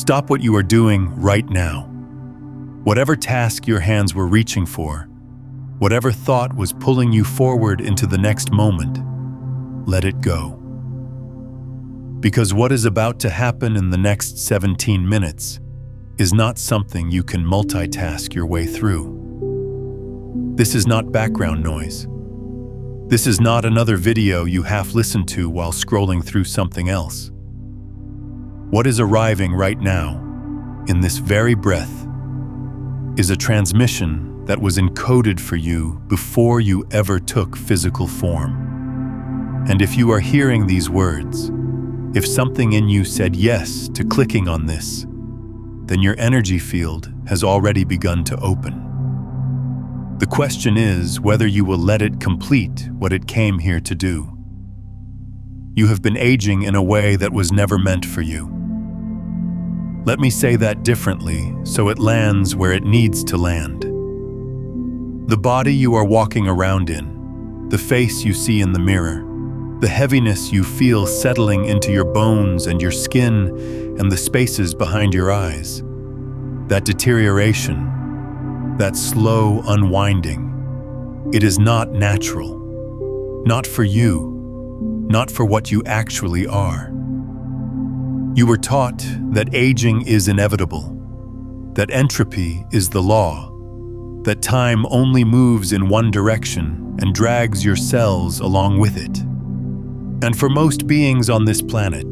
Stop what you are doing right now. Whatever task your hands were reaching for, whatever thought was pulling you forward into the next moment, let it go. Because what is about to happen in the next 17 minutes is not something you can multitask your way through. This is not background noise. This is not another video you half listen to while scrolling through something else. What is arriving right now, in this very breath, is a transmission that was encoded for you before you ever took physical form. And if you are hearing these words, if something in you said yes to clicking on this, then your energy field has already begun to open. The question is whether you will let it complete what it came here to do. You have been aging in a way that was never meant for you. Let me say that differently so it lands where it needs to land. The body you are walking around in, the face you see in the mirror, the heaviness you feel settling into your bones and your skin and the spaces behind your eyes, that deterioration, that slow unwinding, it is not natural, not for you, not for what you actually are. You were taught that aging is inevitable, that entropy is the law, that time only moves in one direction and drags your cells along with it. And for most beings on this planet,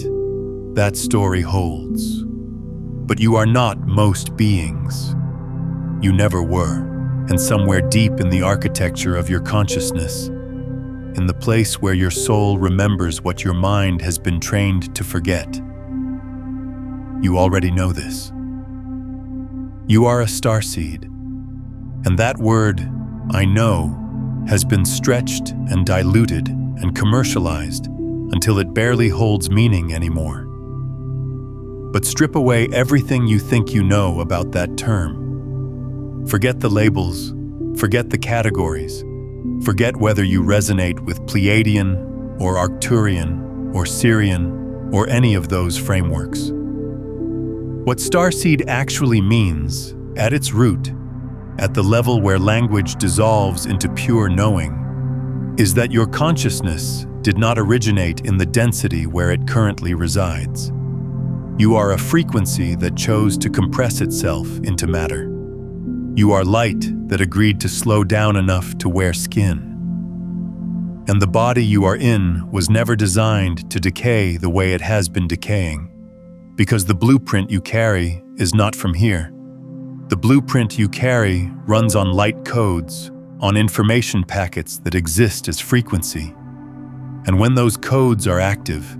that story holds. But you are not most beings. You never were, and somewhere deep in the architecture of your consciousness, in the place where your soul remembers what your mind has been trained to forget, you already know this. You are a starseed, and that word, I know, has been stretched and diluted and commercialized until it barely holds meaning anymore. But strip away everything you think you know about that term. Forget the labels, forget the categories, forget whether you resonate with Pleiadian or Arcturian or Sirian or any of those frameworks. What Starseed actually means, at its root, at the level where language dissolves into pure knowing, is that your consciousness did not originate in the density where it currently resides. You are a frequency that chose to compress itself into matter. You are light that agreed to slow down enough to wear skin. And the body you are in was never designed to decay the way it has been decaying, because the blueprint you carry is not from here. The blueprint you carry runs on light codes, on information packets that exist as frequency. And when those codes are active,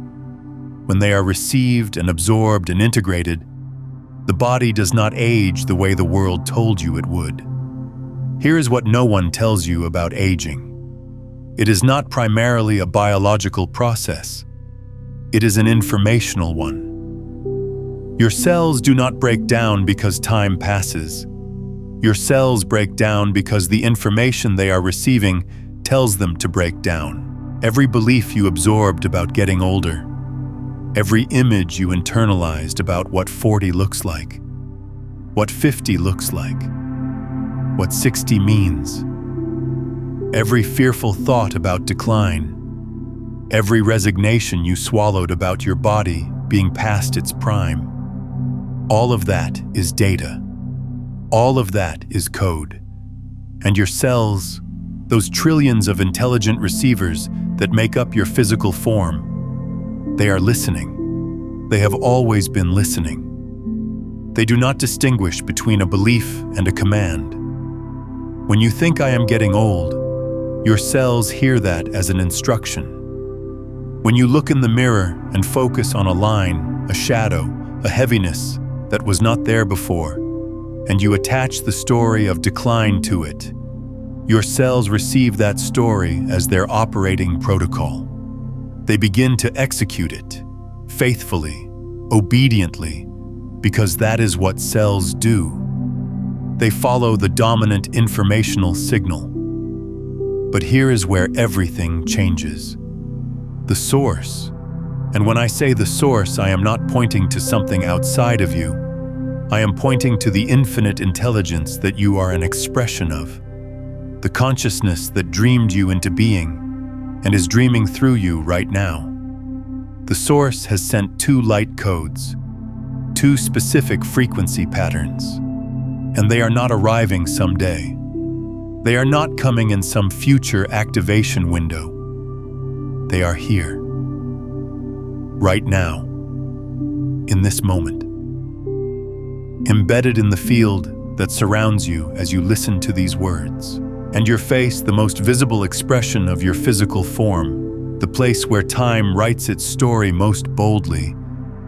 when they are received and absorbed and integrated, the body does not age the way the world told you it would. Here is what no one tells you about aging. It is not primarily a biological process. It is an informational one. Your cells do not break down because time passes. Your cells break down because the information they are receiving tells them to break down. Every belief you absorbed about getting older, every image you internalized about what 40 looks like, what 50 looks like, what 60 means, every fearful thought about decline, every resignation you swallowed about your body being past its prime, all of that is data. All of that is code. And your cells, those trillions of intelligent receivers that make up your physical form, they are listening. They have always been listening. They do not distinguish between a belief and a command. When you think I am getting old, your cells hear that as an instruction. When you look in the mirror and focus on a line, a shadow, a heaviness that was not there before, and you attach the story of decline to it, your cells receive that story as their operating protocol. They begin to execute it, faithfully, obediently, because that is what cells do. They follow the dominant informational signal. But here is where everything changes. The source. And when I say the source, I am not pointing to something outside of you, I am pointing to the infinite intelligence that you are an expression of, the consciousness that dreamed you into being and is dreaming through you right now. The Source has sent 2 light codes, 2 specific frequency patterns, and they are not arriving someday. They are not coming in some future activation window. They are here, right now, in this moment. Embedded in the field that surrounds you as you listen to these words. And your face, the most visible expression of your physical form, the place where time writes its story most boldly.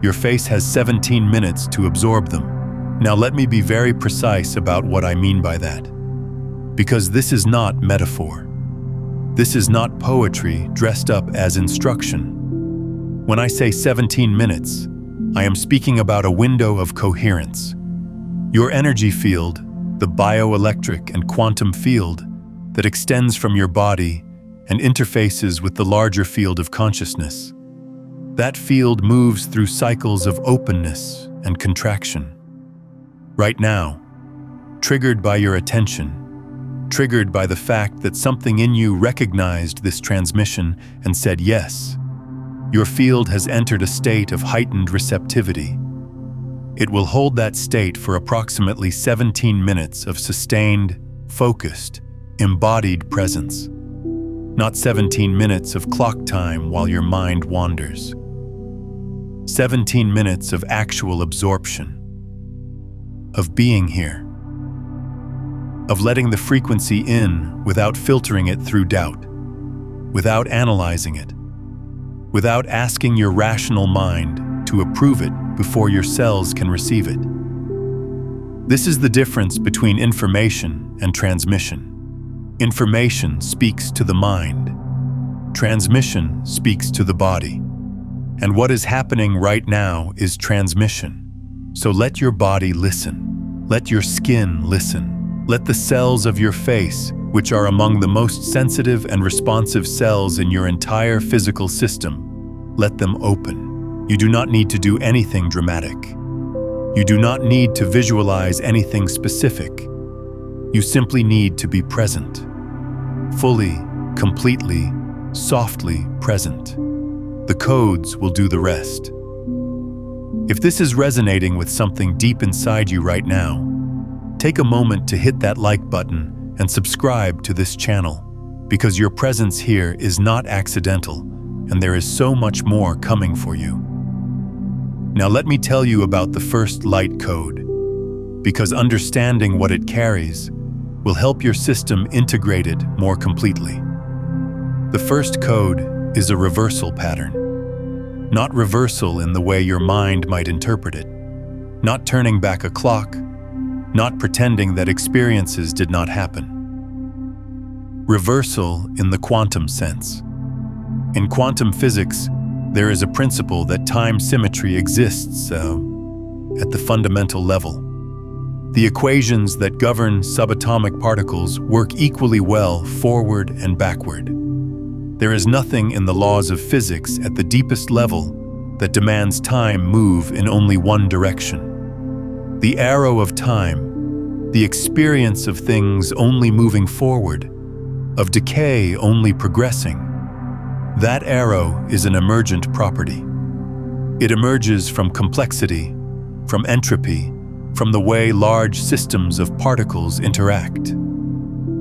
Your face has 17 minutes to absorb them. Now let me be very precise about what I mean by that. Because this is not metaphor. This is not poetry dressed up as instruction. When I say 17 minutes, I am speaking about a window of coherence. Your energy field, the bioelectric and quantum field that extends from your body and interfaces with the larger field of consciousness. That field moves through cycles of openness and contraction. Right now, triggered by your attention, triggered by the fact that something in you recognized this transmission and said yes, your field has entered a state of heightened receptivity. It will hold that state for approximately 17 minutes of sustained, focused, embodied presence. Not 17 minutes of clock time while your mind wanders. 17 minutes of actual absorption. Of being here. Of letting the frequency in without filtering it through doubt. Without analyzing it. Without asking your rational mind to approve it before your cells can receive it. This is the difference between information and transmission. Information speaks to the mind. Transmission speaks to the body. And what is happening right now is transmission. So let your body listen. Let your skin listen. Let the cells of your face, which are among the most sensitive and responsive cells in your entire physical system, let them open. You do not need to do anything dramatic. You do not need to visualize anything specific. You simply need to be present. Fully, completely, softly present. The codes will do the rest. If this is resonating with something deep inside you right now, take a moment to hit that like button and subscribe to this channel, because your presence here is not accidental, and there is so much more coming for you. Now let me tell you about the first light code, because understanding what it carries will help your system integrate it more completely. The first code is a reversal pattern. Not reversal in the way your mind might interpret it. Not turning back a clock. Not pretending that experiences did not happen. Reversal in the quantum sense. In quantum physics, there is a principle that time symmetry exists at the fundamental level. The equations that govern subatomic particles work equally well forward and backward. There is nothing in the laws of physics at the deepest level that demands time move in only one direction. The arrow of time, the experience of things only moving forward, of decay only progressing, that arrow is an emergent property. It emerges from complexity, from entropy, from the way large systems of particles interact.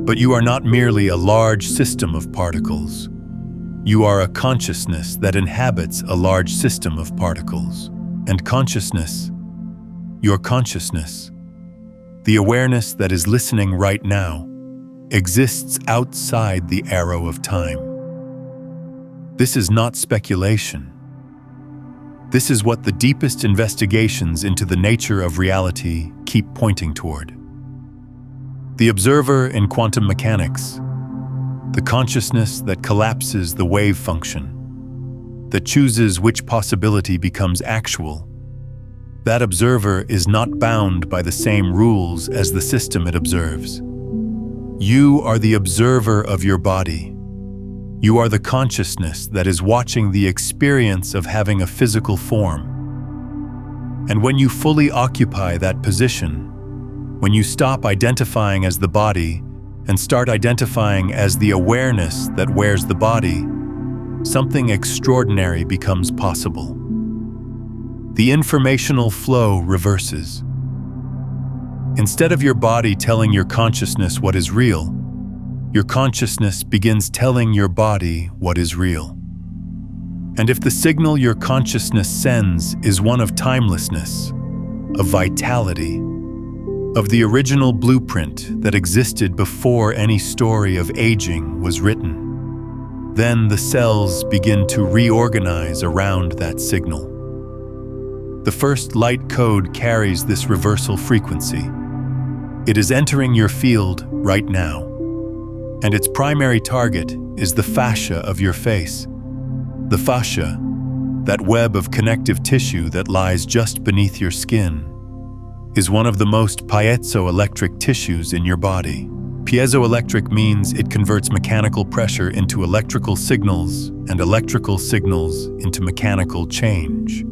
But you are not merely a large system of particles. You are a consciousness that inhabits a large system of particles. And consciousness, your consciousness, the awareness that is listening right now, exists outside the arrow of time. This is not speculation. This is what the deepest investigations into the nature of reality keep pointing toward. The observer in quantum mechanics, the consciousness that collapses the wave function, that chooses which possibility becomes actual, that observer is not bound by the same rules as the system it observes. You are the observer of your body. You are the consciousness that is watching the experience of having a physical form. And when you fully occupy that position, when you stop identifying as the body and start identifying as the awareness that wears the body, something extraordinary becomes possible. The informational flow reverses. Instead of your body telling your consciousness what is real, your consciousness begins telling your body what is real. And if the signal your consciousness sends is one of timelessness, of vitality, of the original blueprint that existed before any story of aging was written, then the cells begin to reorganize around that signal. The first light code carries this reversal frequency. It is entering your field right now, and its primary target is the fascia of your face. The fascia, that web of connective tissue that lies just beneath your skin, is one of the most piezoelectric tissues in your body. Piezoelectric means it converts mechanical pressure into electrical signals and electrical signals into mechanical change.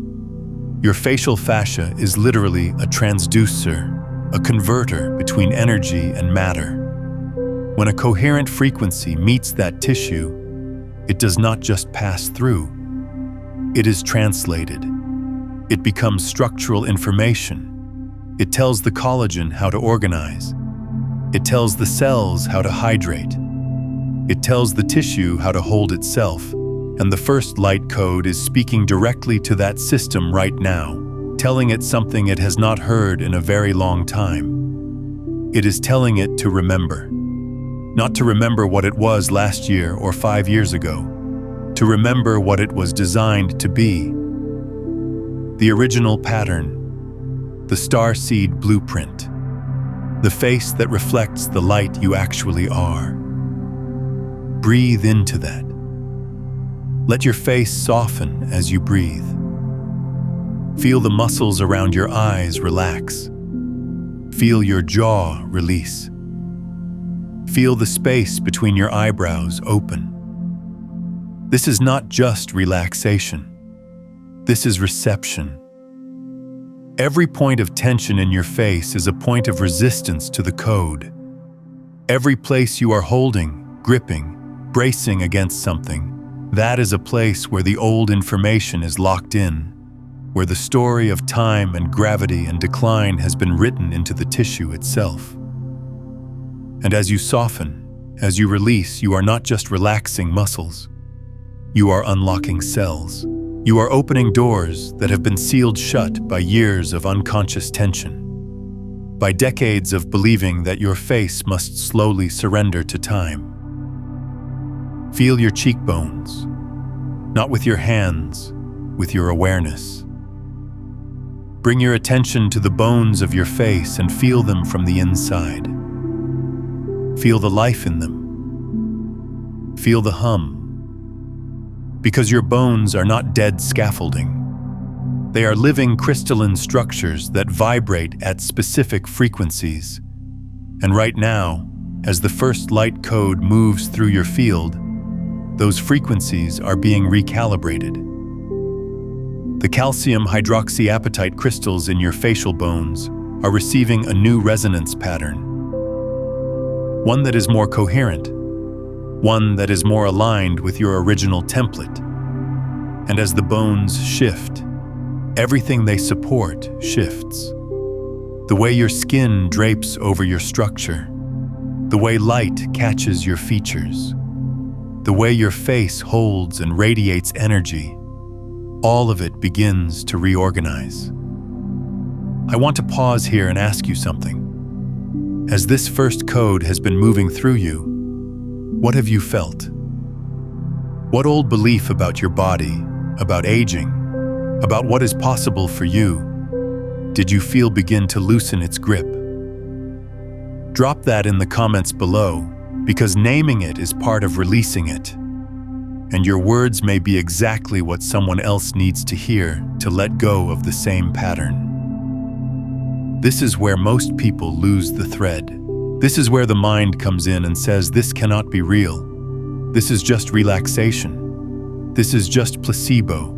Your facial fascia is literally a transducer, a converter between energy and matter. When a coherent frequency meets that tissue, it does not just pass through. It is translated. It becomes structural information. It tells the collagen how to organize. It tells the cells how to hydrate. It tells the tissue how to hold itself. And the first light code is speaking directly to that system right now, telling it something it has not heard in a very long time. It is telling it to remember. Not to remember what it was last year or 5 years ago, to remember what it was designed to be. The original pattern, the Starseed blueprint, the face that reflects the light you actually are. Breathe into that. Let your face soften as you breathe. Feel the muscles around your eyes relax. Feel your jaw release. Feel the space between your eyebrows open. This is not just relaxation. This is reception. Every point of tension in your face is a point of resistance to the code. Every place you are holding, gripping, bracing against something, that is a place where the old information is locked in, where the story of time and gravity and decline has been written into the tissue itself. And as you soften, as you release, you are not just relaxing muscles. You are unlocking cells. You are opening doors that have been sealed shut by years of unconscious tension, by decades of believing that your face must slowly surrender to time. Feel your cheekbones, not with your hands, with your awareness. Bring your attention to the bones of your face and feel them from the inside. Feel the life in them. Feel the hum. Because your bones are not dead scaffolding. They are living crystalline structures that vibrate at specific frequencies. And right now, as the first light code moves through your field, those frequencies are being recalibrated. The calcium hydroxyapatite crystals in your facial bones are receiving a new resonance pattern. One that is more coherent, one that is more aligned with your original template. And as the bones shift, everything they support shifts. The way your skin drapes over your structure, the way light catches your features, the way your face holds and radiates energy, all of it begins to reorganize. I want to pause here and ask you something. As this first code has been moving through you, what have you felt? What old belief about your body, about aging, about what is possible for you, did you feel begin to loosen its grip? Drop that in the comments below, because naming it is part of releasing it. And your words may be exactly what someone else needs to hear to let go of the same pattern. This is where most people lose the thread. This is where the mind comes in and says, this cannot be real. This is just relaxation. This is just placebo.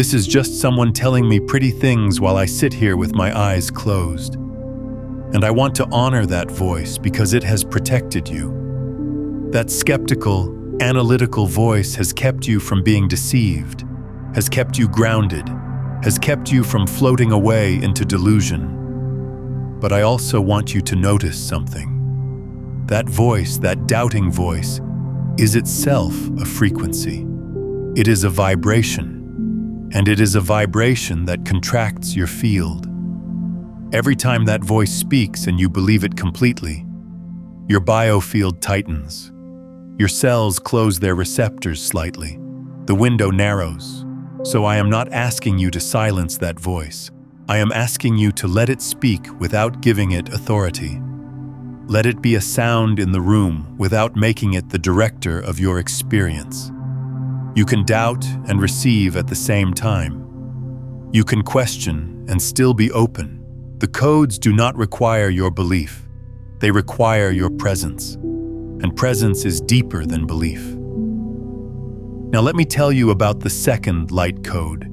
This is just someone telling me pretty things while I sit here with my eyes closed. And I want to honor that voice because it has protected you. That skeptical, analytical voice has kept you from being deceived, has kept you grounded, has kept you from floating away into delusion. But I also want you to notice something. That voice, that doubting voice, is itself a frequency. It is a vibration, and it is a vibration that contracts your field. Every time that voice speaks and you believe it completely, your biofield tightens. Your cells close their receptors slightly. The window narrows. So I am not asking you to silence that voice. I am asking you to let it speak without giving it authority. Let it be a sound in the room without making it the director of your experience. You can doubt and receive at the same time. You can question and still be open. The codes do not require your belief. They require your presence. And presence is deeper than belief. Now let me tell you about the second light code,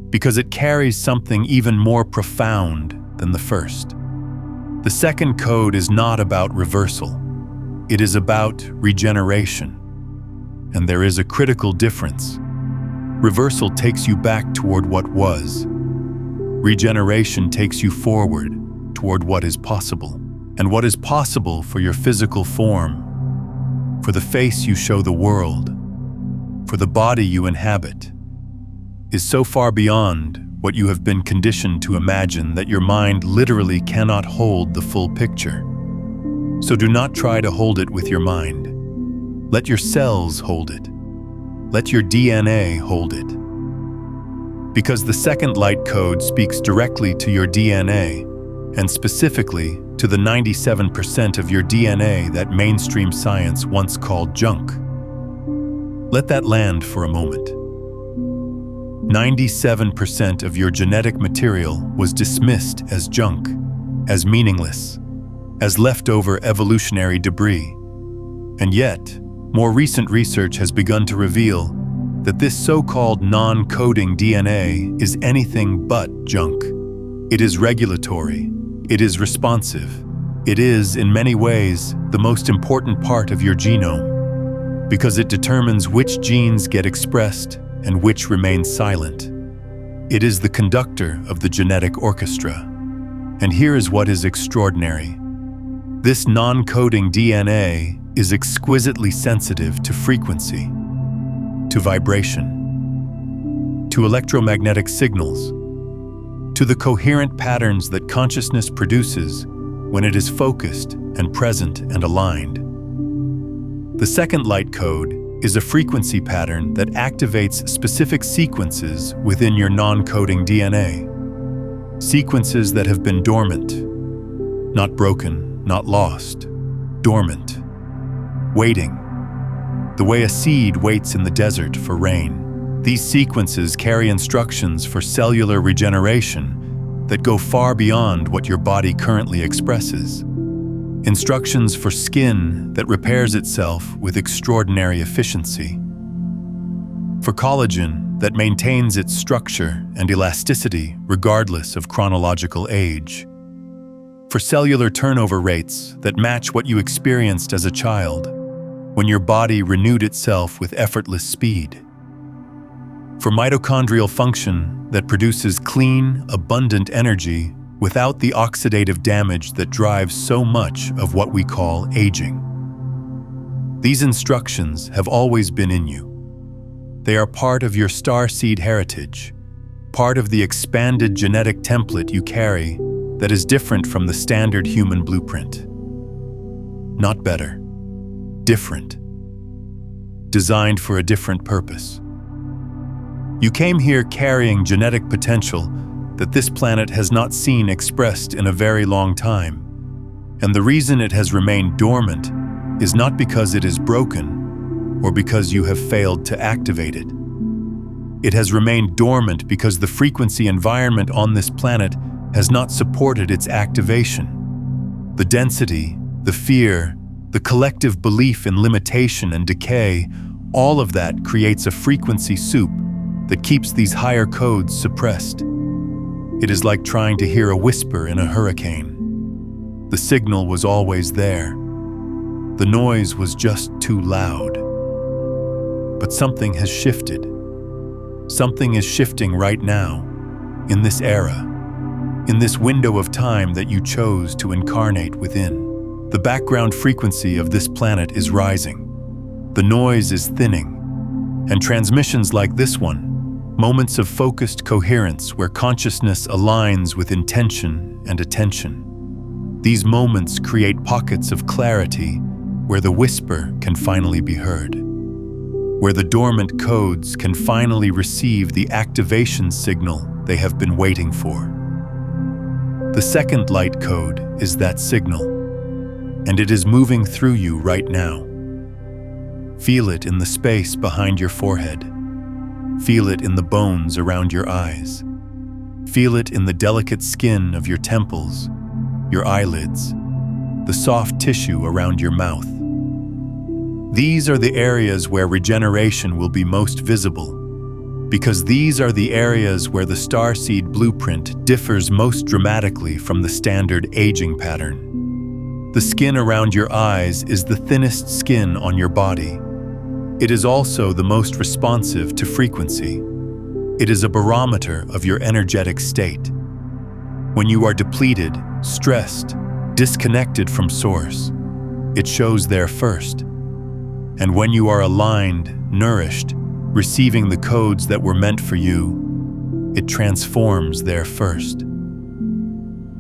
because it carries something even more profound than the first. The second code is not about reversal. It is about regeneration. And there is a critical difference. Reversal takes you back toward what was. Regeneration takes you forward toward what is possible. And what is possible for your physical form, for the face you show the world, for the body you inhabit, is so far beyond what you have been conditioned to imagine that your mind literally cannot hold the full picture. So do not try to hold it with your mind. Let your cells hold it. Let your DNA hold it. Because the second light code speaks directly to your DNA, and specifically to the 97% of your DNA that mainstream science once called junk. Let that land for a moment. 97% of your genetic material was dismissed as junk, as meaningless, as leftover evolutionary debris. And yet, more recent research has begun to reveal that this so-called non-coding DNA is anything but junk. It is regulatory. It is responsive. It is, in many ways, the most important part of your genome, because it determines which genes get expressed and which remain silent. It is the conductor of the genetic orchestra. And here is what is extraordinary. This non-coding DNA is exquisitely sensitive to frequency, to vibration, to electromagnetic signals, to the coherent patterns that consciousness produces when it is focused and present and aligned. The second light code is a frequency pattern that activates specific sequences within your non-coding DNA. Sequences that have been dormant, not broken, not lost, dormant, waiting, the way a seed waits in the desert for rain. These sequences carry instructions for cellular regeneration that go far beyond what your body currently expresses. Instructions for skin that repairs itself with extraordinary efficiency. For collagen that maintains its structure and elasticity regardless of chronological age. For cellular turnover rates that match what you experienced as a child, when your body renewed itself with effortless speed. For mitochondrial function that produces clean, abundant energy without the oxidative damage that drives so much of what we call aging. These instructions have always been in you. They are part of your Starseed heritage, part of the expanded genetic template you carry that is different from the standard human blueprint. Not better, different. Designed for a different purpose. You came here carrying genetic potential that this planet has not seen expressed in a very long time. And the reason it has remained dormant is not because it is broken or because you have failed to activate it. It has remained dormant because the frequency environment on this planet has not supported its activation. The density, the fear, the collective belief in limitation and decay, all of that creates a frequency soup that keeps these higher codes suppressed. It is like trying to hear a whisper in a hurricane. The signal was always there. The noise was just too loud. But something has shifted. Something is shifting right now, in this era, in this window of time that you chose to incarnate within. The background frequency of this planet is rising. The noise is thinning. And transmissions like this one, moments of focused coherence where consciousness aligns with intention and attention. These moments create pockets of clarity where the whisper can finally be heard, where the dormant codes can finally receive the activation signal they have been waiting for. The second light code is that signal, and it is moving through you right now. Feel it in the space behind your forehead. Feel it in the bones around your eyes. Feel it in the delicate skin of your temples, your eyelids, the soft tissue around your mouth. These are the areas where regeneration will be most visible, because these are the areas where the Starseed blueprint differs most dramatically from the standard aging pattern. The skin around your eyes is the thinnest skin on your body. It is also the most responsive to frequency. It is a barometer of your energetic state. When you are depleted, stressed, disconnected from source, it shows there first. And when you are aligned, nourished, receiving the codes that were meant for you, it transforms there first.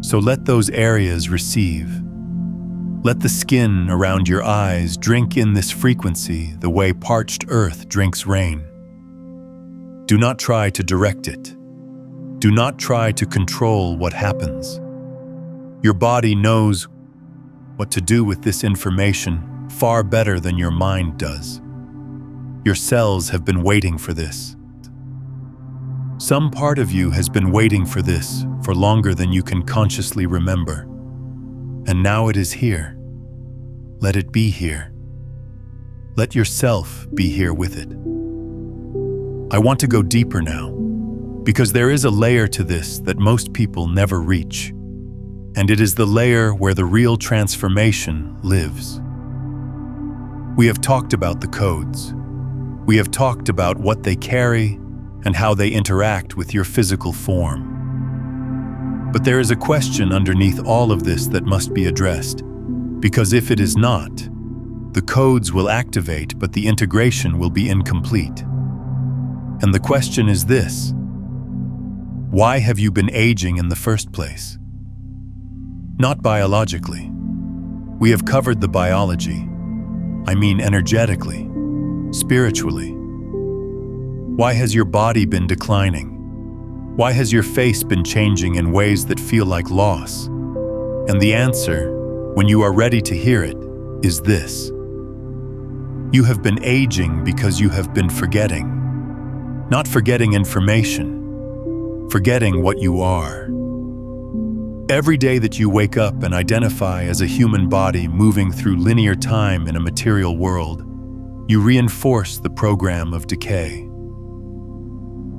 So let those areas receive. Let the skin around your eyes drink in this frequency the way parched earth drinks rain. Do not try to direct it. Do not try to control what happens. Your body knows what to do with this information far better than your mind does. Your cells have been waiting for this. Some part of you has been waiting for this for longer than you can consciously remember. And now it is here. Let it be here. Let yourself be here with it. I want to go deeper now, because there is a layer to this that most people never reach, and it is the layer where the real transformation lives. We have talked about the codes. We have talked about what they carry and how they interact with your physical form. But there is a question underneath all of this that must be addressed, because if it is not, the codes will activate, but the integration will be incomplete. And the question is this: why have you been aging in the first place? Not biologically. We have covered the biology. I mean energetically, spiritually. Why has your body been declining? Why has your face been changing in ways that feel like loss? And the answer, when you are ready to hear it, is this: you have been aging because you have been forgetting. Not forgetting information, forgetting what you are. Every day that you wake up and identify as a human body moving through linear time in a material world, you reinforce the program of decay.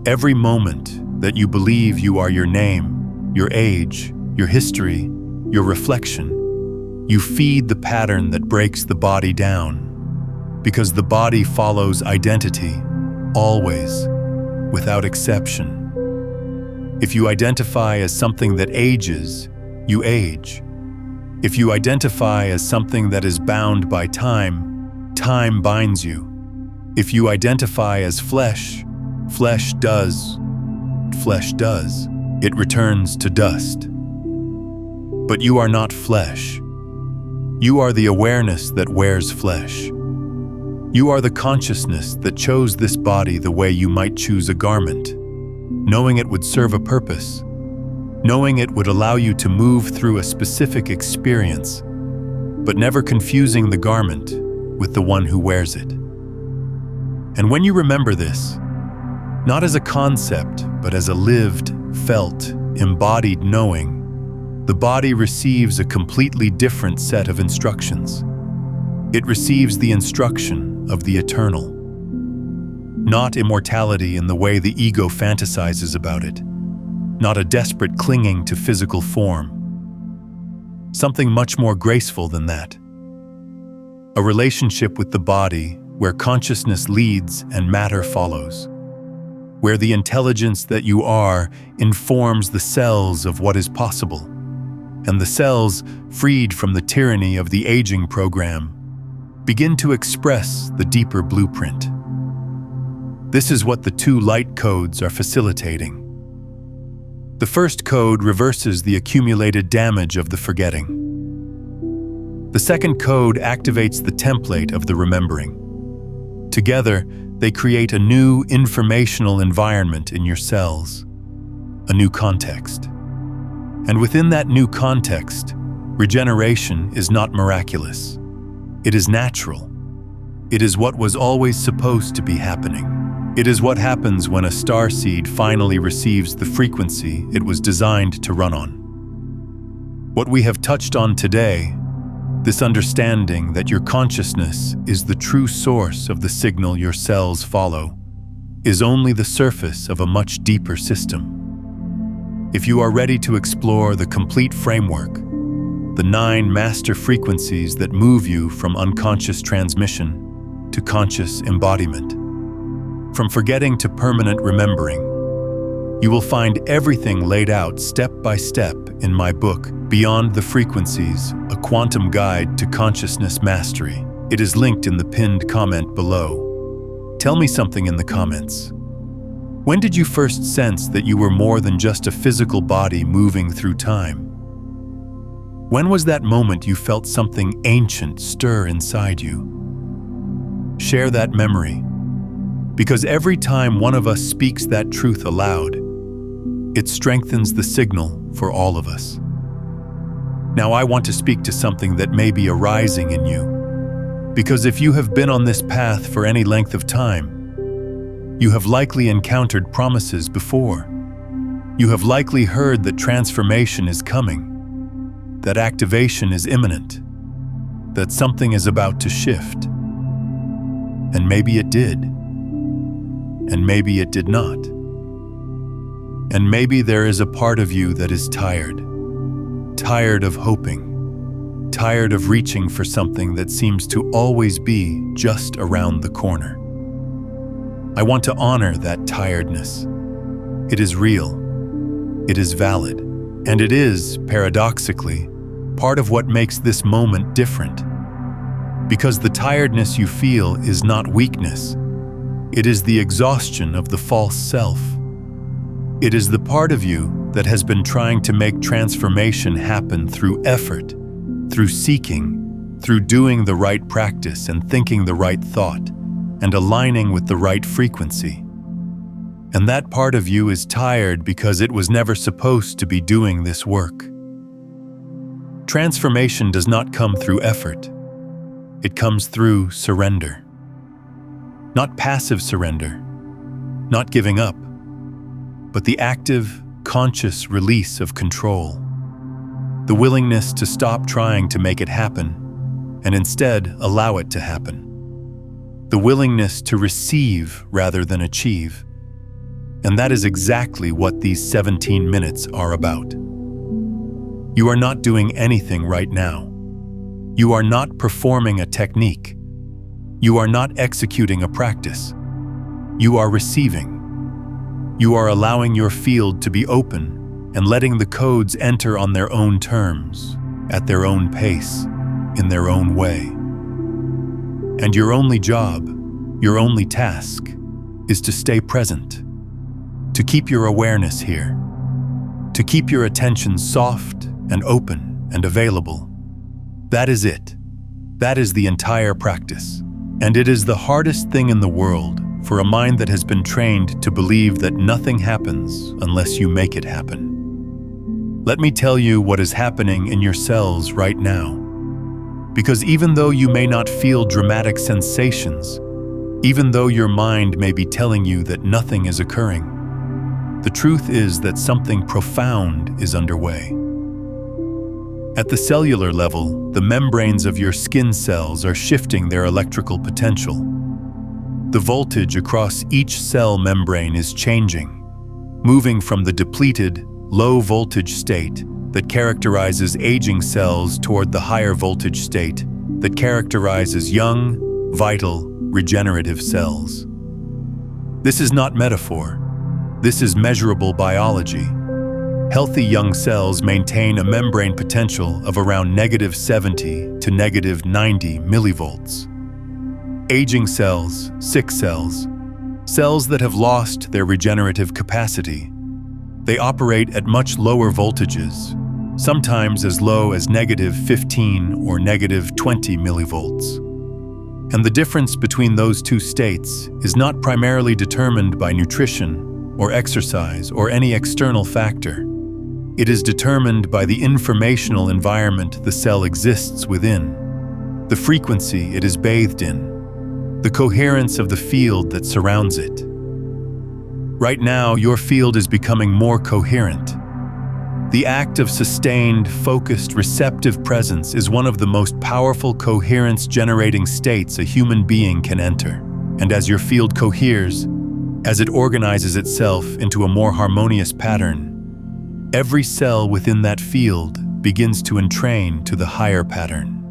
Every moment that you believe you are your name, your age, your history, your reflection, you feed the pattern that breaks the body down, because the body follows identity, always, without exception. If you identify as something that ages, you age. If you identify as something that is bound by time, time binds you. If you identify as flesh, flesh does. Flesh does. It returns to dust. But you are not flesh. You are the awareness that wears flesh. You are the consciousness that chose this body the way you might choose a garment, knowing it would serve a purpose, knowing it would allow you to move through a specific experience, but never confusing the garment with the one who wears it. And when you remember this, not as a concept, but as a lived, felt, embodied knowing, the body receives a completely different set of instructions. It receives the instruction of the eternal. not immortality in the way the ego fantasizes about it, not a desperate clinging to physical form. Something much more graceful than that. A relationship with the body where consciousness leads and matter follows, where the intelligence that you are informs the cells of what is possible, and the cells, freed from the tyranny of the aging program, begin to express the deeper blueprint. This is what the two light codes are facilitating. The first code reverses the accumulated damage of the forgetting. The second code activates the template of the remembering. Together, they create a new informational environment in your cells, a new context. And within that new context, regeneration is not miraculous. It is natural. It is what was always supposed to be happening. It is what happens when a starseed finally receives the frequency it was designed to run on. What we have touched on today, this understanding that your consciousness is the true source of the signal your cells follow, is only the surface of a much deeper system. If you are ready to explore the complete framework, the 9 master frequencies that move you from unconscious transmission to conscious embodiment, from forgetting to permanent remembering, you will find everything laid out step by step in my book, Beyond the Frequencies, A Quantum Guide to Consciousness Mastery. It is linked in the pinned comment below. Tell me something in the comments. When did you first sense that you were more than just a physical body moving through time? When was that moment you felt something ancient stir inside you? Share that memory, because every time one of us speaks that truth aloud, it strengthens the signal for all of us. Now I want to speak to something that may be arising in you, because if you have been on this path for any length of time, you have likely encountered promises before. You have likely heard that transformation is coming, that activation is imminent, that something is about to shift. And maybe it did. And maybe it did not. And maybe there is a part of you that is tired of hoping, tired of reaching for something that seems to always be just around the corner. I want to honor that tiredness. It is real, it is valid, and it is, paradoxically, part of what makes this moment different. Because the tiredness you feel is not weakness. It is the exhaustion of the false self. It is the part of you that has been trying to make transformation happen through effort, through seeking, through doing the right practice and thinking the right thought, and aligning with the right frequency. And that part of you is tired because it was never supposed to be doing this work. Transformation does not come through effort. It comes through surrender. Not passive surrender, not giving up, but the active, conscious release of control. The willingness to stop trying to make it happen and instead allow it to happen. The willingness to receive rather than achieve. And that is exactly what these 17 minutes are about. You are not doing anything right now. You are not performing a technique. You are not executing a practice. You are receiving. You are allowing your field to be open and letting the codes enter on their own terms, at their own pace, in their own way. And your only job, your only task, is to stay present, to keep your awareness here, to keep your attention soft and open and available. That is it. That is the entire practice. And it is the hardest thing in the world for a mind that has been trained to believe that nothing happens unless you make it happen. Let me tell you what is happening in your cells right now. Because even though you may not feel dramatic sensations, even though your mind may be telling you that nothing is occurring, the truth is that something profound is underway. At the cellular level, the membranes of your skin cells are shifting their electrical potential. The voltage across each cell membrane is changing, moving from the depleted, low-voltage state that characterizes aging cells toward the higher voltage state that characterizes young, vital, regenerative cells. This is not metaphor. This is measurable biology. Healthy young cells maintain a membrane potential of around -70 to -90 millivolts. Aging cells, sick cells, cells that have lost their regenerative capacity, they operate at much lower voltages, sometimes as low as -15 or -20 millivolts. And the difference between those two states is not primarily determined by nutrition or exercise or any external factor. It is determined by the informational environment the cell exists within, the frequency it is bathed in, the coherence of the field that surrounds it. Right now, your field is becoming more coherent. The act of sustained, focused, receptive presence is one of the most powerful coherence-generating states a human being can enter. And as your field coheres, as it organizes itself into a more harmonious pattern, every cell within that field begins to entrain to the higher pattern.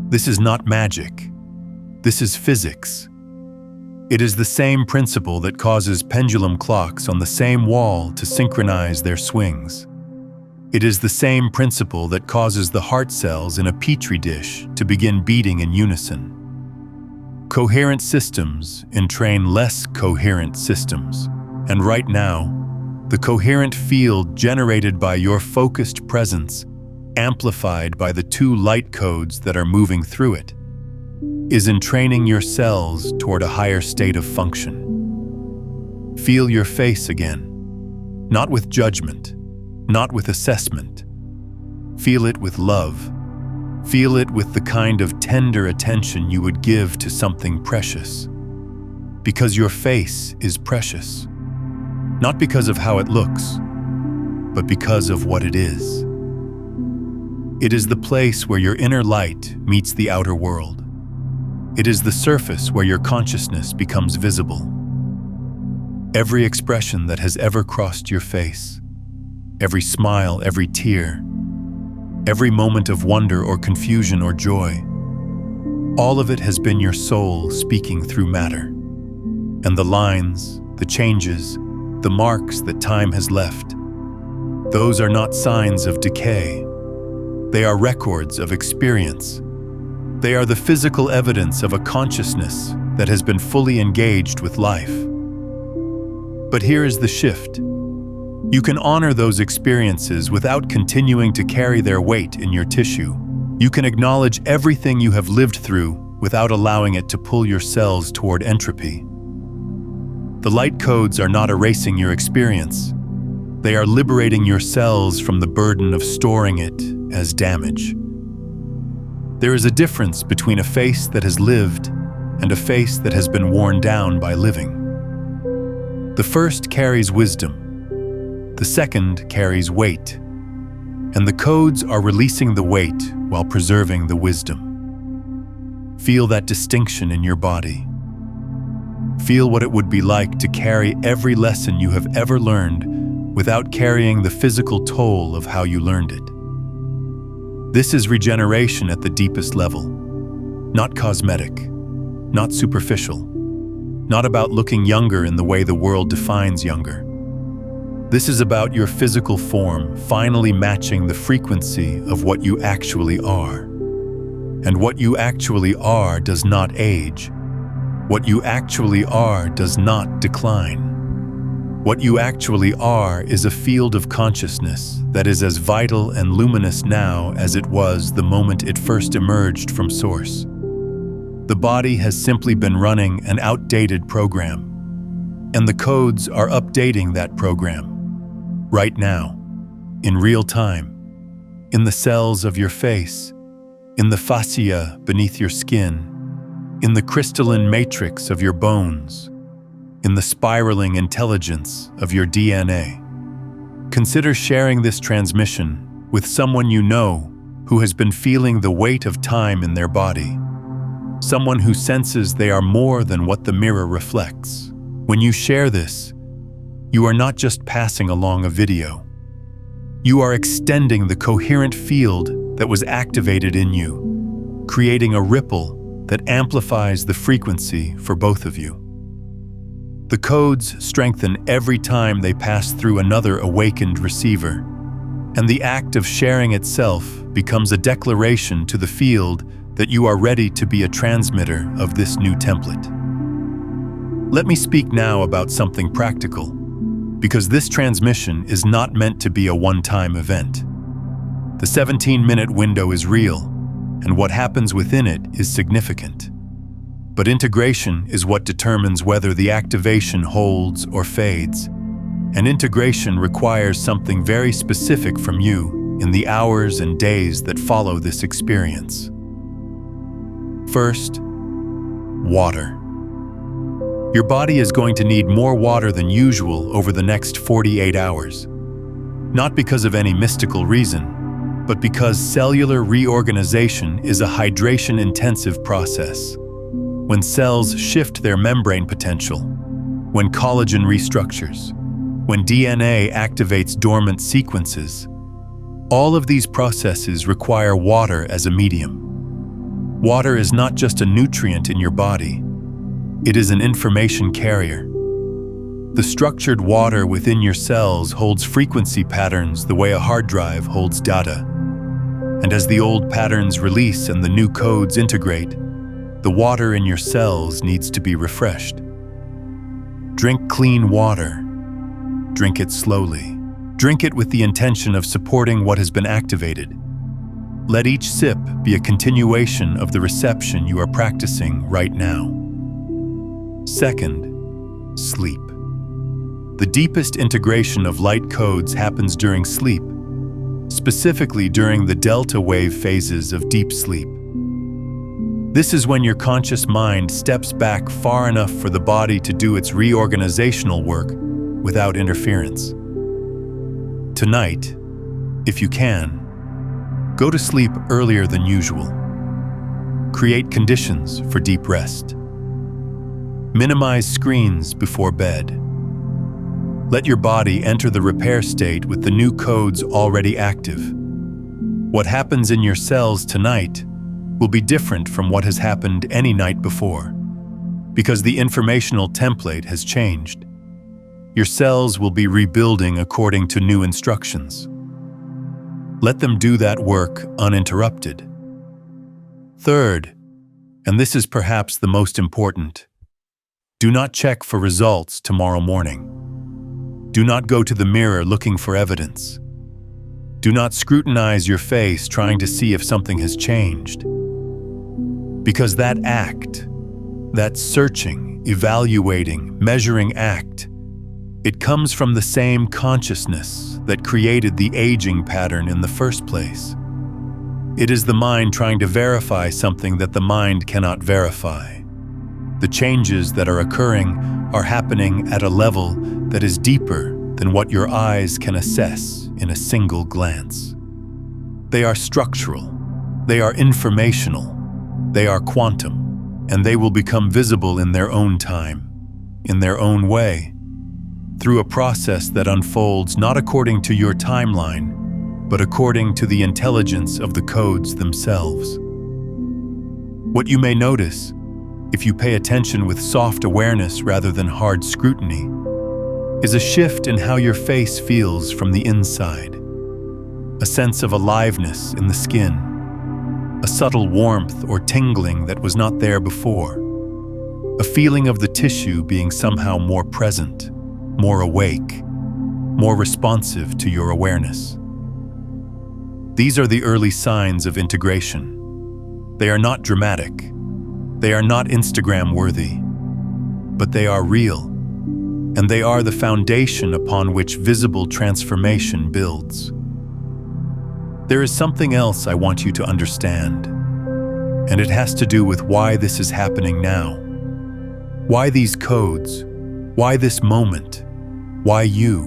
This is not magic. This is physics. It is the same principle that causes pendulum clocks on the same wall to synchronize their swings. It is the same principle that causes the heart cells in a petri dish to begin beating in unison. Coherent systems entrain less coherent systems, and right now, the coherent field generated by your focused presence, amplified by the two light codes that are moving through it, is entraining your cells toward a higher state of function. Feel your face again, not with judgment, not with assessment. Feel it with love. Feel it with the kind of tender attention you would give to something precious. Because your face is precious. Not because of how it looks, but because of what it is. It is the place where your inner light meets the outer world. It is the surface where your consciousness becomes visible. Every expression that has ever crossed your face, every smile, every tear, every moment of wonder or confusion or joy, all of it has been your soul speaking through matter. And the lines, the changes, the marks that time has left, those are not signs of decay. They are records of experience. They are the physical evidence of a consciousness that has been fully engaged with life. But here is the shift. You can honor those experiences without continuing to carry their weight in your tissue. You can acknowledge everything you have lived through without allowing it to pull your cells toward entropy. The light codes are not erasing your experience. They are liberating your cells from the burden of storing it as damage. There is a difference between a face that has lived and a face that has been worn down by living. The first carries wisdom. The second carries weight. And the codes are releasing the weight while preserving the wisdom. Feel that distinction in your body. Feel what it would be like to carry every lesson you have ever learned without carrying the physical toll of how you learned it. This is regeneration at the deepest level. Not cosmetic, not superficial, not about looking younger in the way the world defines younger. This is about your physical form finally matching the frequency of what you actually are. And what you actually are does not age. What you actually are does not decline. What you actually are is a field of consciousness that is as vital and luminous now as it was the moment it first emerged from Source. The body has simply been running an outdated program, and the codes are updating that program. Right now, in real time, in the cells of your face, in the fascia beneath your skin, in the crystalline matrix of your bones, in the spiraling intelligence of your DNA. Consider sharing this transmission with someone you know who has been feeling the weight of time in their body. someone who senses they are more than what the mirror reflects. When you share this, you are not just passing along a video. You are extending the coherent field that was activated in you, creating a ripple that amplifies the frequency for both of you. The codes strengthen every time they pass through another awakened receiver, and the act of sharing itself becomes a declaration to the field that you are ready to be a transmitter of this new template. Let me speak now about something practical, because this transmission is not meant to be a one-time event. The 17-minute window is real, and what happens within it is significant. But integration is what determines whether the activation holds or fades, and integration requires something very specific from you in the hours and days that follow this experience. First, water. Your body is going to need more water than usual over the next 48 hours. Not because of any mystical reason, but because cellular reorganization is a hydration-intensive process. When cells shift their membrane potential, when collagen restructures, when DNA activates dormant sequences, all of these processes require water as a medium. Water is not just a nutrient in your body, it is an information carrier. The structured water within your cells holds frequency patterns the way a hard drive holds data. And as the old patterns release and the new codes integrate, the water in your cells needs to be refreshed. Drink clean water. Drink it slowly. Drink it with the intention of supporting what has been activated. Let each sip be a continuation of the reception you are practicing right now. Second, sleep. The deepest integration of light codes happens during sleep, specifically during the delta wave phases of deep sleep. This is when your conscious mind steps back far enough for the body to do its reorganizational work without interference. Tonight, if you can, go to sleep earlier than usual. Create conditions for deep rest. Minimize screens before bed. Let your body enter the repair state with the new codes already active. What happens in your cells tonight will be different from what has happened any night before, because the informational template has changed. Your cells will be rebuilding according to new instructions. Let them do that work uninterrupted. Third, and this is perhaps the most important, do not check for results tomorrow morning. Do not go to the mirror looking for evidence. Do not scrutinize your face trying to see if something has changed. Because that act, that searching, evaluating, measuring act, it comes from the same consciousness that created the aging pattern in the first place. It is the mind trying to verify something that the mind cannot verify. The changes that are occurring are happening at a level that is deeper than what your eyes can assess in a single glance. They are structural, they are informational, they are quantum, and they will become visible in their own time, in their own way, through a process that unfolds not according to your timeline, but according to the intelligence of the codes themselves. What you may notice, if you pay attention with soft awareness rather than hard scrutiny, is a shift in how your face feels from the inside. A sense of aliveness in the skin, a subtle warmth or tingling that was not there before, a feeling of the tissue being somehow more present, more awake, more responsive to your awareness. These are the early signs of integration. They are not dramatic. They are not Instagram-worthy, but they are real, and they are the foundation upon which visible transformation builds. There is something else I want you to understand, and it has to do with why this is happening now. Why these codes? Why this moment? Why you?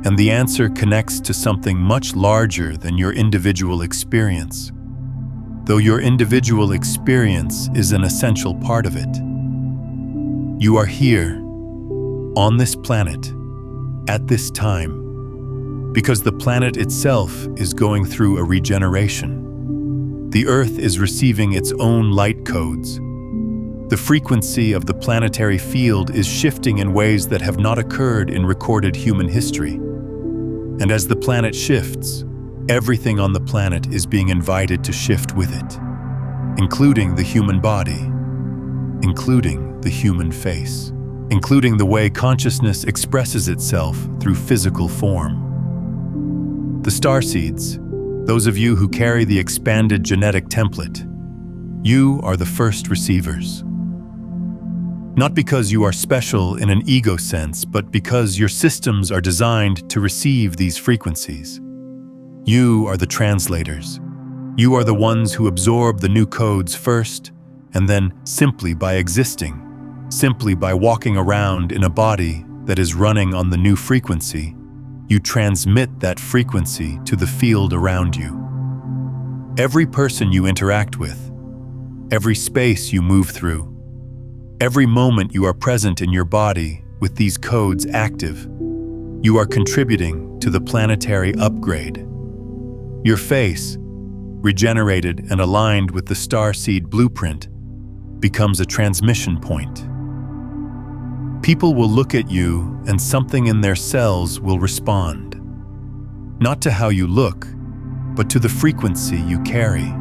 And the answer connects to something much larger than your individual experience. though your individual experience is an essential part of it. You are here, on this planet, at this time, because the planet itself is going through a regeneration. The Earth is receiving its own light codes. The frequency of the planetary field is shifting in ways that have not occurred in recorded human history. And as the planet shifts, everything on the planet is being invited to shift with it, including the human body, including the human face, including the way consciousness expresses itself through physical form. The Starseeds, those of you who carry the expanded genetic template, you are the first receivers. Not because you are special in an ego sense, but because your systems are designed to receive these frequencies. You are the translators. You are the ones who absorb the new codes first, and then simply by existing, simply by walking around in a body that is running on the new frequency, you transmit that frequency to the field around you. Every person you interact with, every space you move through, every moment you are present in your body with these codes active, you are contributing to the planetary upgrade. Your face, regenerated and aligned with the Starseed blueprint, becomes a transmission point. People will look at you and something in their cells will respond. Not to how you look, but to the frequency you carry.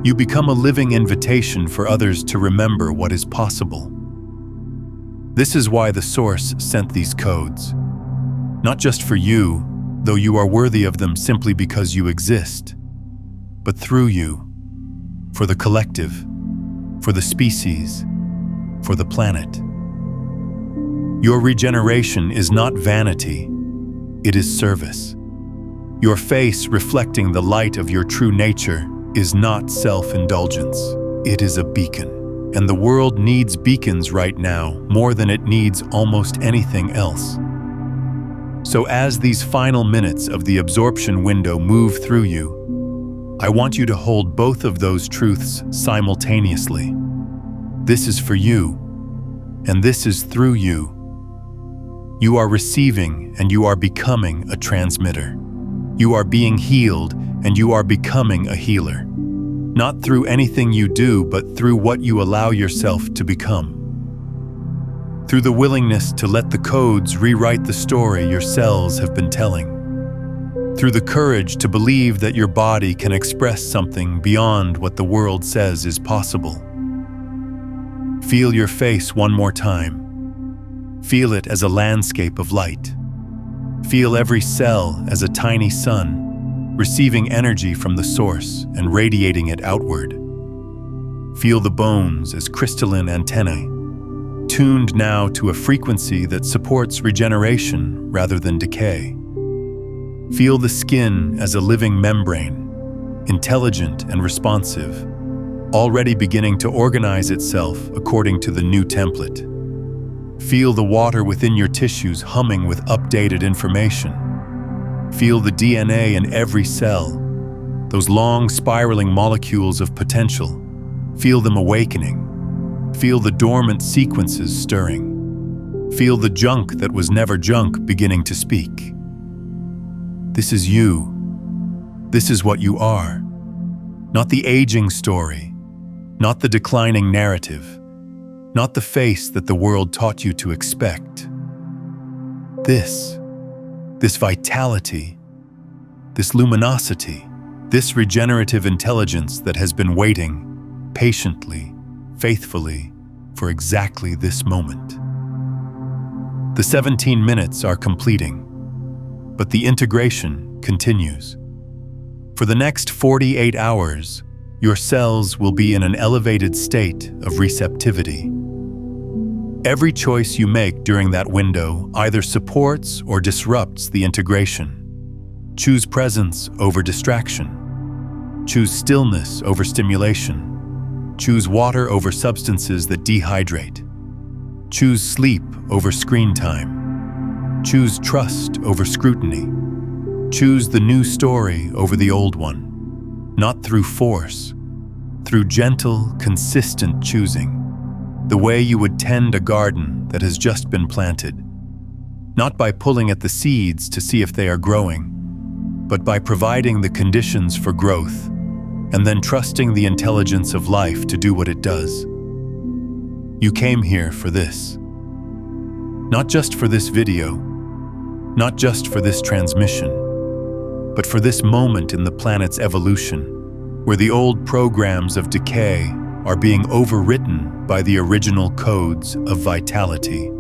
You become a living invitation for others to remember what is possible. This is why the Source sent these codes. Not just for you, though you are worthy of them simply because you exist, but through you, for the collective, for the species, for the planet. Your regeneration is not vanity, it is service. Your face reflecting the light of your true nature is not self-indulgence, it is a beacon. And the world needs beacons right now more than it needs almost anything else. So as these final minutes of the absorption window move through you, I want you to hold both of those truths simultaneously. This is for you, and this is through you. You are receiving and you are becoming a transmitter. You are being healed and you are becoming a healer. Not through anything you do, but through what you allow yourself to become. Through the willingness to let the codes rewrite the story your cells have been telling. Through the courage to believe that your body can express something beyond what the world says is possible. Feel your face one more time. Feel it as a landscape of light. Feel every cell as a tiny sun, receiving energy from the source and radiating it outward. Feel the bones as crystalline antennae, tuned now to a frequency that supports regeneration rather than decay. Feel the skin as a living membrane, intelligent and responsive, already beginning to organize itself according to the new template. Feel the water within your tissues humming with updated information. Feel the DNA in every cell, those long spiraling molecules of potential. Feel them awakening. Feel the dormant sequences stirring. Feel the junk that was never junk beginning to speak. This is you. This is what you are. Not the aging story, not the declining narrative, not the face that the world taught you to expect. This vitality, this luminosity, this regenerative intelligence that has been waiting patiently, faithfully, for exactly this moment. The 17 minutes are completing, but the integration continues. For the next 48 hours, your cells will be in an elevated state of receptivity. Every choice you make during that window either supports or disrupts the integration. Choose presence over distraction. Choose stillness over stimulation. Choose water over substances that dehydrate. Choose sleep over screen time. Choose trust over scrutiny. Choose the new story over the old one. not through force, through gentle, consistent choosing, the way you would tend a garden that has just been planted, not by pulling at the seeds to see if they are growing, but by providing the conditions for growth and then trusting the intelligence of life to do what it does. You came here for this. Not just for this video, not just for this transmission, but for this moment in the planet's evolution, where the old programs of decay are being overwritten by the original codes of vitality.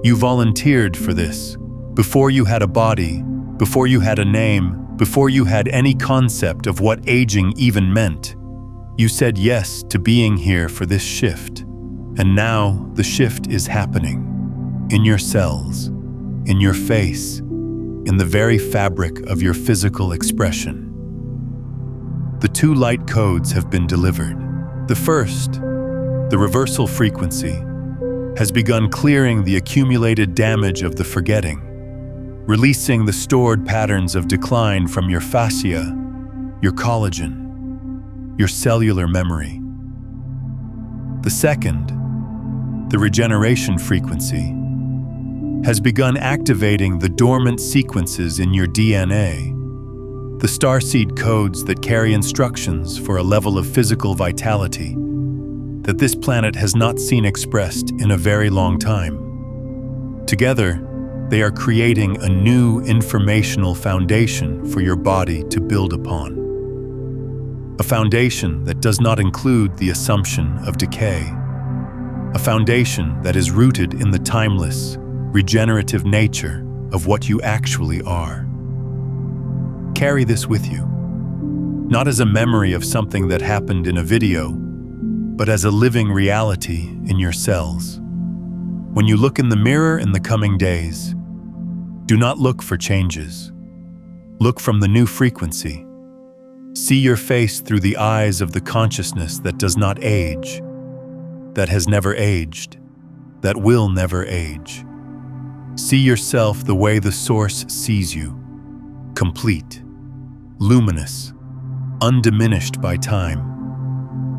You volunteered for this before you had a body, before you had a name, before you had any concept of what aging even meant. You said yes to being here for this shift, and now the shift is happening. In your cells, in your face, in the very fabric of your physical expression. The two light codes have been delivered. The first, the reversal frequency, has begun clearing the accumulated damage of the forgetting, releasing the stored patterns of decline from your fascia, your collagen, your cellular memory. The second, the regeneration frequency, has begun activating the dormant sequences in your DNA, the starseed codes that carry instructions for a level of physical vitality that this planet has not seen expressed in a very long time. Together, they are creating a new informational foundation for your body to build upon. A foundation that does not include the assumption of decay. A foundation that is rooted in the timeless, regenerative nature of what you actually are. Carry this with you, not as a memory of something that happened in a video, but as a living reality in your cells. When you look in the mirror in the coming days, do not look for changes. Look from the new frequency. See your face through the eyes of the consciousness that does not age, that has never aged, that will never age. See yourself the way the Source sees you, complete, luminous, undiminished by time.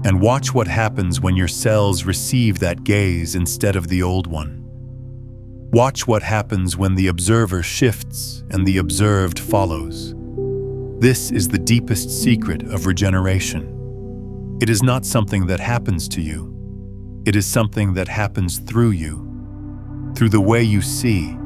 And watch what happens when your cells receive that gaze instead of the old one. Watch what happens when the observer shifts and the observed follows. This is the deepest secret of regeneration. It is not something that happens to you. It is something that happens through you. Through the way you see,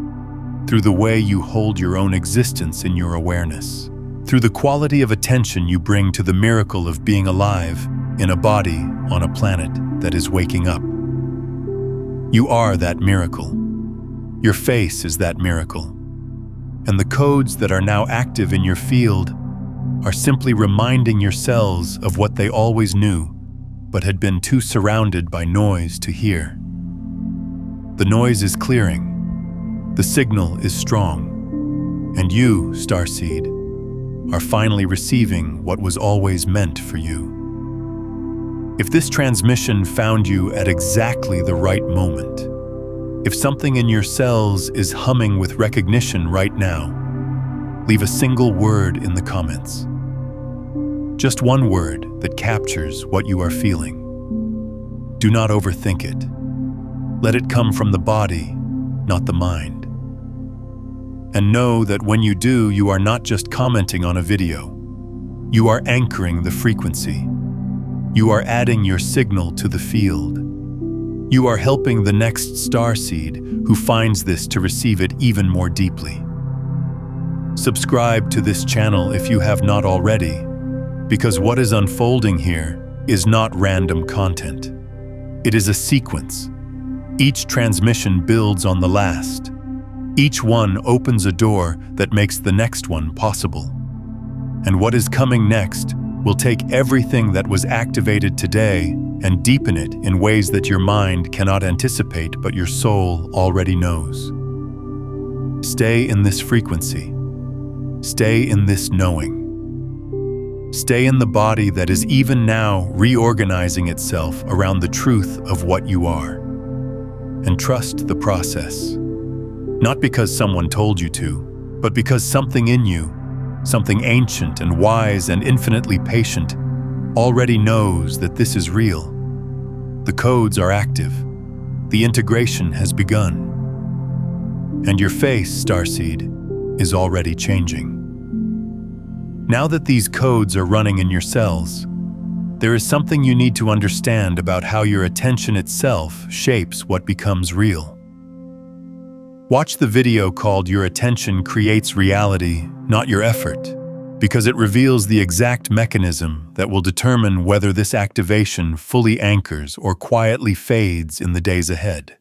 through the way you hold your own existence in your awareness, through the quality of attention you bring to the miracle of being alive in a body on a planet that is waking up. You are that miracle. Your face is that miracle. And the codes that are now active in your field are simply reminding your cells of what they always knew, but had been too surrounded by noise to hear. The noise is clearing, the signal is strong, and you, Starseed, are finally receiving what was always meant for you. If this transmission found you at exactly the right moment, if something in your cells is humming with recognition right now, leave a single word in the comments. Just one word that captures what you are feeling. Do not overthink it. Let it come from the body, not the mind. And know that when you do, you are not just commenting on a video. You are anchoring the frequency. You are adding your signal to the field. You are helping the next starseed who finds this to receive it even more deeply. Subscribe to this channel if you have not already, because what is unfolding here is not random content. It is a sequence. Each transmission builds on the last. Each one opens a door that makes the next one possible. And what is coming next will take everything that was activated today and deepen it in ways that your mind cannot anticipate but your soul already knows. Stay in this frequency. Stay in this knowing. Stay in the body that is even now reorganizing itself around the truth of what you are. And trust the process. Not because someone told you to, but because something in you, something ancient and wise and infinitely patient, already knows that this is real. The codes are active. The integration has begun. And your face, Starseed, is already changing. Now that these codes are running in your cells, there is something you need to understand about how your attention itself shapes what becomes real. Watch the video called "Your Attention Creates Reality, Not Your Effort," because it reveals the exact mechanism that will determine whether this activation fully anchors or quietly fades in the days ahead.